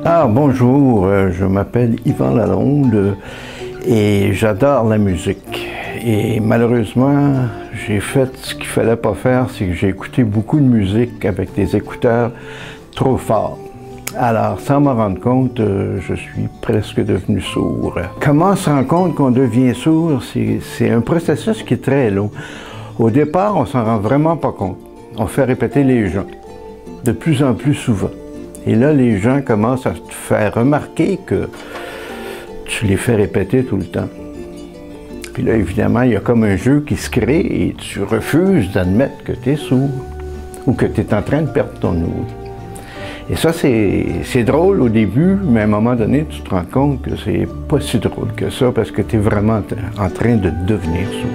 Ah, bonjour, je m'appelle Yvan Lalonde et j'adore la musique. Et malheureusement, j'ai fait ce qu'il ne fallait pas faire, c'est que j'ai écouté beaucoup de musique avec des écouteurs trop forts. Alors, sans m'en rendre compte, je suis presque devenu sourd. Comment on se rend compte qu'on devient sourd? C'est un processus qui est très long. Au départ, on s'en rend vraiment pas compte. On fait répéter les gens, de plus en plus souvent. Et là, les gens commencent à te faire remarquer que tu les fais répéter tout le temps. Puis là, évidemment, il y a comme un jeu qui se crée et tu refuses d'admettre que tu es sourd ou que tu es en train de perdre ton ouïe. Et ça, c'est drôle au début, mais à un moment donné, tu te rends compte que c'est pas si drôle que ça parce que tu es vraiment en train de devenir sourd.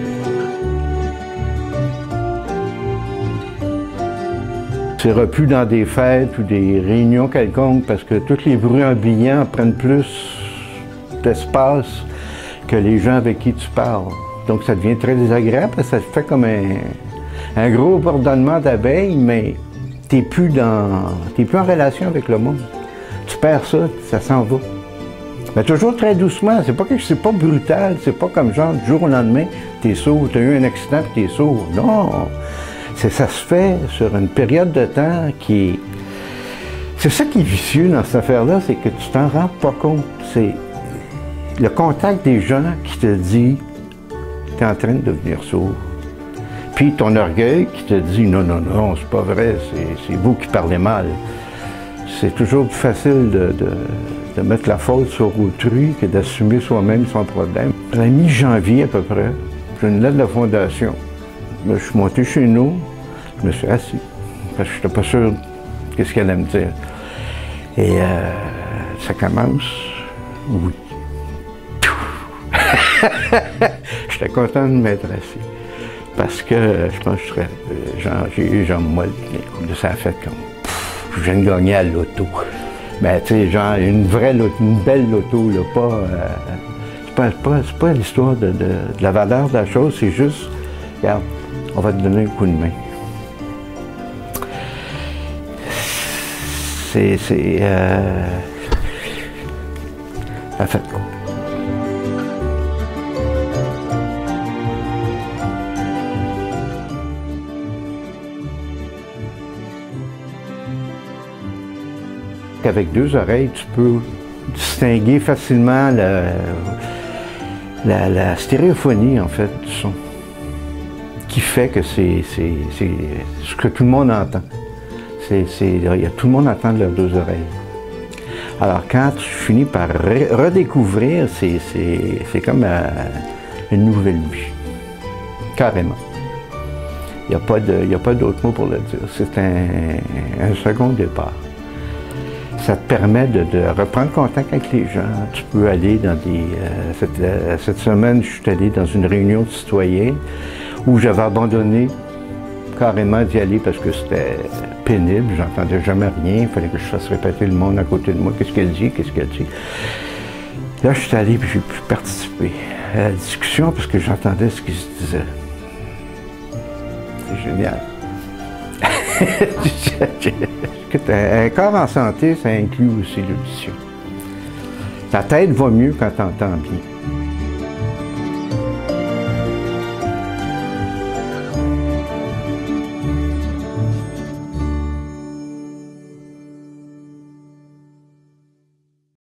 Tu ne seras plus dans des fêtes ou des réunions quelconques parce que tous les bruits ambiants prennent plus d'espace que les gens avec qui tu parles. Donc ça devient très désagréable parce que ça fait comme un gros bourdonnement d'abeilles, mais tu n'es plus en relation avec le monde. Tu perds ça, ça s'en va. Mais toujours très doucement, c'est pas brutal, c'est pas comme genre du jour au lendemain, tu es sourd, tu as eu un accident et tu es sourd. Non! Ça se fait sur une période de temps qui est... C'est ça qui est vicieux dans cette affaire-là, c'est que tu t'en rends pas compte. C'est le contact des gens qui te dit « tu es en train de devenir sourd ». Puis ton orgueil qui te dit « non, non, non, c'est pas vrai, c'est vous qui parlez mal ». C'est toujours plus facile de mettre la faute sur autrui que d'assumer soi-même son problème. À la mi-janvier à peu près, j'ai une lettre de la Fondation. Je suis monté chez nous, je me suis assis, parce que je n'étais pas sûr de ce qu'elle allait me dire. Et ça commence, oui. J'étais content de m'être assis, parce que je pense que j'ai eu les jambes molles, ça a fait comme, je viens de gagner à l'auto. Mais tu sais, genre une vraie loto, une belle loto, là, c'est pas l'histoire de la valeur de la chose, c'est juste, regarde, on va te donner un coup de main. Ça fait quoi? Avec deux oreilles, tu peux distinguer facilement la stéréophonie, en fait, du son, qui fait que c'est ce que tout le monde entend. Tout le monde entend de leurs deux oreilles. Alors quand tu finis par redécouvrir, c'est comme une nouvelle vie, carrément. Il n'y a pas d'autre mot pour le dire. C'est un second départ. Ça te permet de reprendre contact avec les gens. Tu peux aller dans cette semaine, je suis allé dans une réunion de citoyens où j'avais abandonné carrément d'y aller parce que c'était pénible, j'entendais jamais rien, il fallait que je fasse répéter le monde à côté de moi, qu'est-ce qu'elle dit, qu'est-ce qu'elle dit. Là, je suis allé et j'ai pu participer à la discussion parce que j'entendais ce qui se disait. C'est génial. Un corps en santé, ça inclut aussi l'audition. Ta tête va mieux quand tu entends bien.